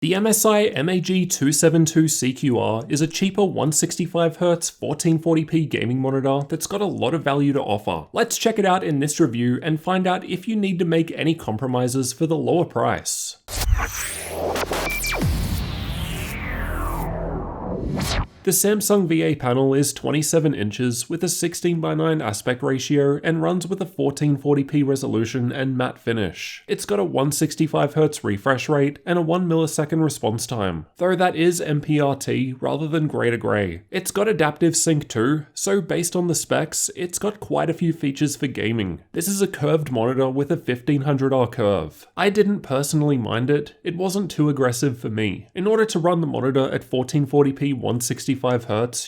The MSI MAG272CQR is a cheaper 165Hz 1440p gaming monitor that's got a lot of value to offer. Let's check it out in this review and find out if you need to make any compromises for the lower price. The Samsung VA panel is 27 inches with a 16:9 aspect ratio and runs with a 1440p resolution and matte finish. It's got a 165Hz refresh rate and a 1 millisecond response time, though that is MPRT rather than grey to grey. It's got adaptive sync too, so based on the specs, it's got quite a few features for gaming. This is a curved monitor with a 1500R curve. I didn't personally mind it, it wasn't too aggressive for me. In order to run the monitor at 1440p 165Hz,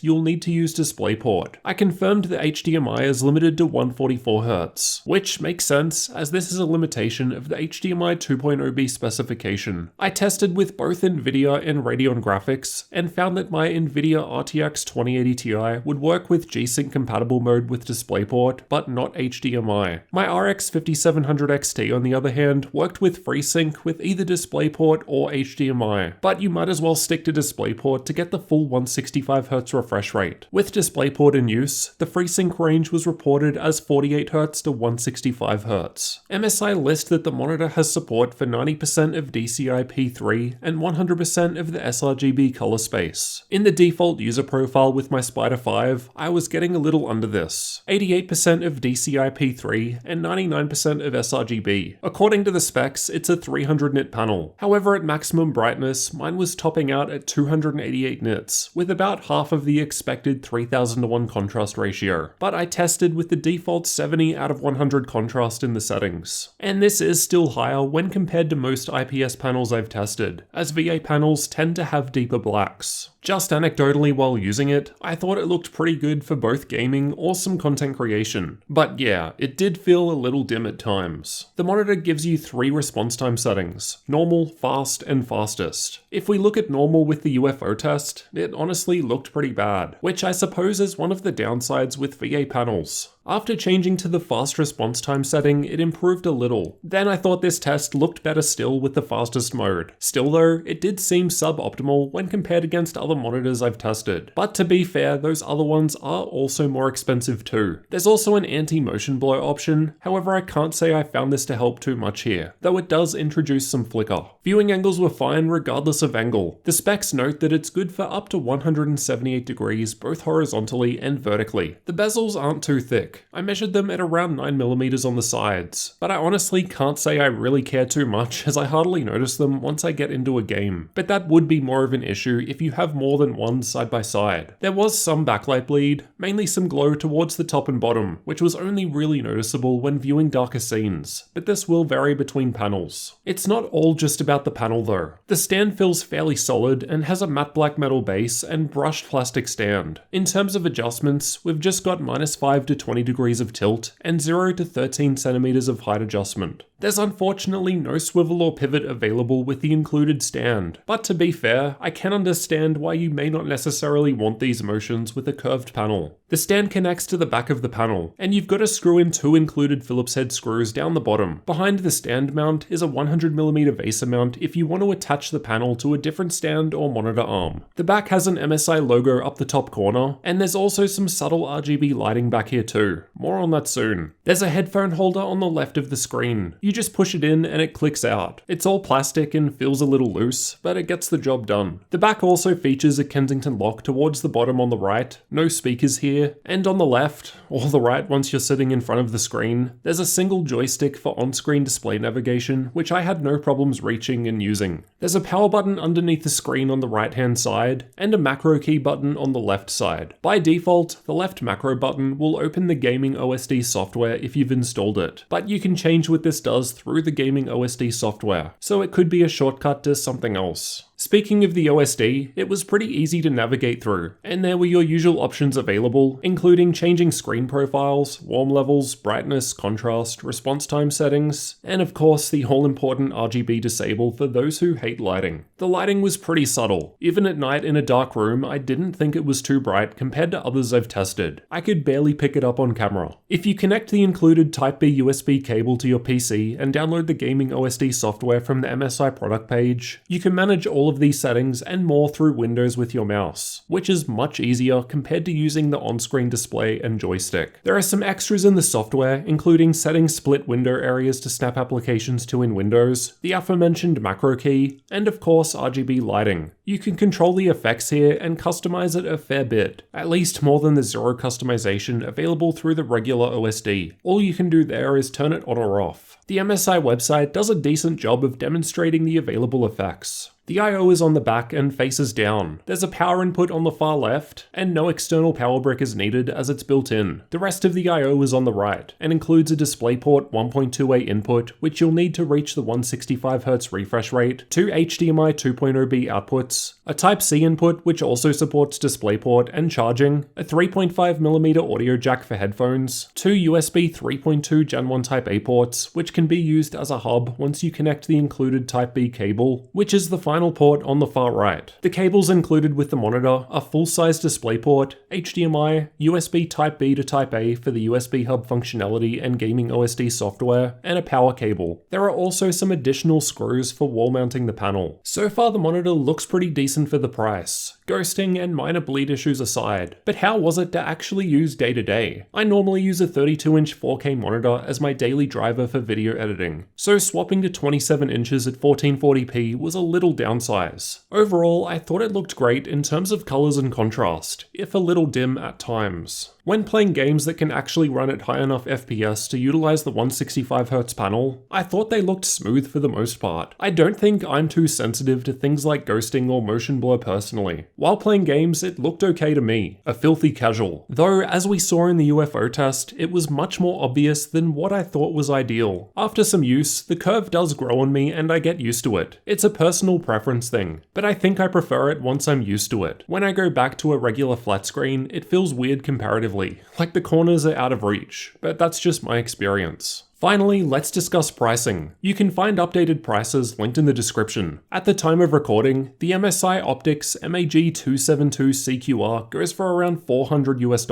you'll need to use DisplayPort. I confirmed the Hdmi is limited to 144Hz, which makes sense as this is a limitation of the Hdmi 2.0b specification. I tested with both Nvidia and Radeon graphics and found that my Nvidia RTX 2080 Ti would work with G-Sync compatible mode with DisplayPort, but not Hdmi. My RX 5700 XT on the other hand worked with FreeSync with either DisplayPort or Hdmi, but you might as well stick to DisplayPort to get the full 165Hz refresh rate. With DisplayPort in use, the FreeSync range was reported as 48Hz to 165Hz. MSI lists that the monitor has support for 90% of DCI-P3 and 100% of the sRGB color space. In the default user profile with my Spider 5, I was getting a little under this. 88% of DCI-P3 and 99% of sRGB. According to the specs, it's a 300 nit panel. However, at maximum brightness, mine was topping out at 288 nits, with about half of the expected 3000:1 contrast ratio, but I tested with the default 70 out of 100 contrast in the settings. And this is still higher when compared to most IPS panels I've tested, as VA panels tend to have deeper blacks. Just anecdotally while using it, I thought it looked pretty good for both gaming or some content creation. But yeah, it did feel a little dim at times. The monitor gives you 3 response time settings: normal, fast, and fastest. If we look at normal with the UFO test, it honestly looked pretty bad, which I suppose is one of the downsides with VA panels. After changing to the fast response time setting, it improved a little. Then I thought this test looked better still with the fastest mode. Still though, it did seem suboptimal when compared against other monitors I've tested. But to be fair, those other ones are also more expensive too. There's also an anti-motion blur option, however I can't say I found this to help too much here, though it does introduce some flicker. Viewing angles were fine regardless of angle. The specs note that it's good for up to 178 degrees both horizontally and vertically. The bezels aren't too thick. I measured them at around 9mm on the sides, but I honestly can't say I really care too much as I hardly notice them once I get into a game. But that would be more of an issue if you have more than one side by side. There was some backlight bleed, mainly some glow towards the top and bottom, which was only really noticeable when viewing darker scenes, but this will vary between panels. It's not all just about the panel though. The stand feels fairly solid and has a matte black metal base and brushed plastic stand. In terms of adjustments, we've just got -5 to 20 degrees of tilt and 0 to 13 centimeters of height adjustment. There's unfortunately no swivel or pivot available with the included stand, but to be fair, I can understand why you may not necessarily want these motions with a curved panel. The stand connects to the back of the panel, and you've got to screw in 2 included Phillips head screws down the bottom. Behind the stand mount is a 100mm VESA mount if you want to attach the panel to a different stand or monitor arm. The back has an MSI logo up the top corner, and there's also some subtle RGB lighting back here too. More on that soon. There's a headphone holder on the left of the screen. You just push it in and it clicks out. It's all plastic and feels a little loose, but it gets the job done. The back also features a Kensington lock towards the bottom on the right, no speakers here, and on the left, or the right once you're sitting in front of the screen, there's a single joystick for on-screen display navigation, which I had no problems reaching and using. There's a power button underneath the screen on the right-hand side, and a macro key button on the left side. By default, the left macro button will open the gaming OSD software if you've installed it, but you can change what this does through the gaming OSD software, so it could be a shortcut to something else. Speaking of the OSD, it was pretty easy to navigate through, and there were your usual options available, including changing screen profiles, warm levels, brightness, contrast, response time settings, and of course the all-important RGB disable for those who hate lighting. The lighting was pretty subtle. Even at night in a dark room, I didn't think it was too bright compared to others I've tested. I could barely pick it up on camera. If you connect the included Type-B USB cable to your PC and download the gaming OSD software from the MSI product page, you can manage all of these settings and more through Windows with your mouse, which is much easier compared to using the on-screen display and joystick. There are some extras in the software, including setting split window areas to snap applications to in Windows, the aforementioned macro key, and of course RGB lighting. You can control the effects here and customize it a fair bit, at least more than the zero customization available through the regular OSD. All you can do there is turn it on or off. The MSI website does a decent job of demonstrating the available effects. The I/O is on the back and faces down. There's a power input on the far left, and no external power brick is needed as it's built in. The rest of the I/O is on the right, and includes a DisplayPort 1.2A input, which you'll need to reach the 165Hz refresh rate, two HDMI 2.0B outputs, a Type-C input which also supports DisplayPort and charging, a 3.5mm audio jack for headphones, two USB 3.2 Gen 1 Type-A ports, which can be used as a hub once you connect the included Type-B cable, which is the final port on the far right. The cables included with the monitor are full-size DisplayPort, HDMI, USB Type-B to Type-A for the USB hub functionality and gaming OSD software, and a power cable. There are also some additional screws for wall mounting the panel. So far the monitor looks pretty decent for the price, ghosting and minor bleed issues aside. But how was it to actually use day to day? I normally use a 32-inch 4K monitor as my daily driver for video editing, so swapping to 27 inches at 1440p was a little downsize. Overall, I thought it looked great in terms of colors and contrast, if a little dim at times. When playing games that can actually run at high enough FPS to utilize the 165Hz panel, I thought they looked smooth for the most part. I don't think I'm too sensitive to things like ghosting or motion blur personally. While playing games, it looked okay to me, a filthy casual. Though, as we saw in the UFO test, it was much more obvious than what I thought was ideal. After some use, the curve does grow on me and I get used to it. It's a personal preference thing, but I think I prefer it once I'm used to it. When I go back to a regular flat screen, it feels weird comparatively. Like the corners are out of reach, but that's just my experience. Finally, let's discuss pricing. You can find updated prices linked in the description. At the time of recording, the MSI Optix MAG272CQR goes for around $400 US,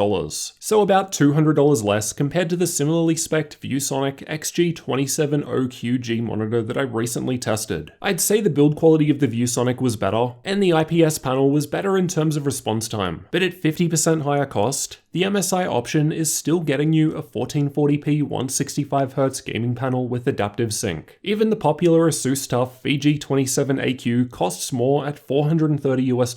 so about $200 less compared to the similarly spec'd ViewSonic XG270QG monitor that I recently tested. I'd say the build quality of the ViewSonic was better, and the IPS panel was better in terms of response time, but at 50% higher cost, the MSI option is still getting you a 1440p 165Hz gaming panel with adaptive sync. Even the popular Asus TUF VG27AQ costs more at $430 US,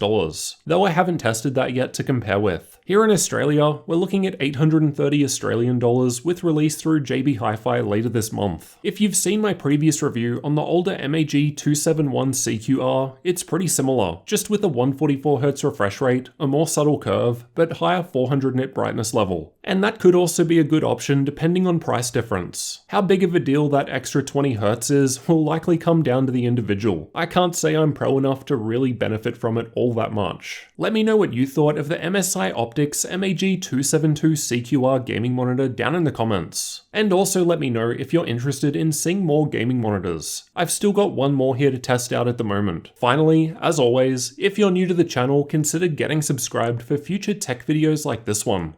though I haven't tested that yet to compare with. Here in Australia, we're looking at $830 Australian with release through JB Hi-Fi later this month. If you've seen my previous review on the older MAG271CQR, it's pretty similar, just with a 144Hz refresh rate, a more subtle curve, but higher 400 nit brightness level. And that could also be a good option depending on price difference. How big of a deal that extra 20 Hz is will likely come down to the individual. I can't say I'm pro enough to really benefit from it all that much. Let me know what you thought of the MSI Optix MAG272CQR gaming monitor down in the comments. And also let me know if you're interested in seeing more gaming monitors. I've still got one more here to test out at the moment. Finally, as always, if you're new to the channel, consider getting subscribed for future tech videos like this one.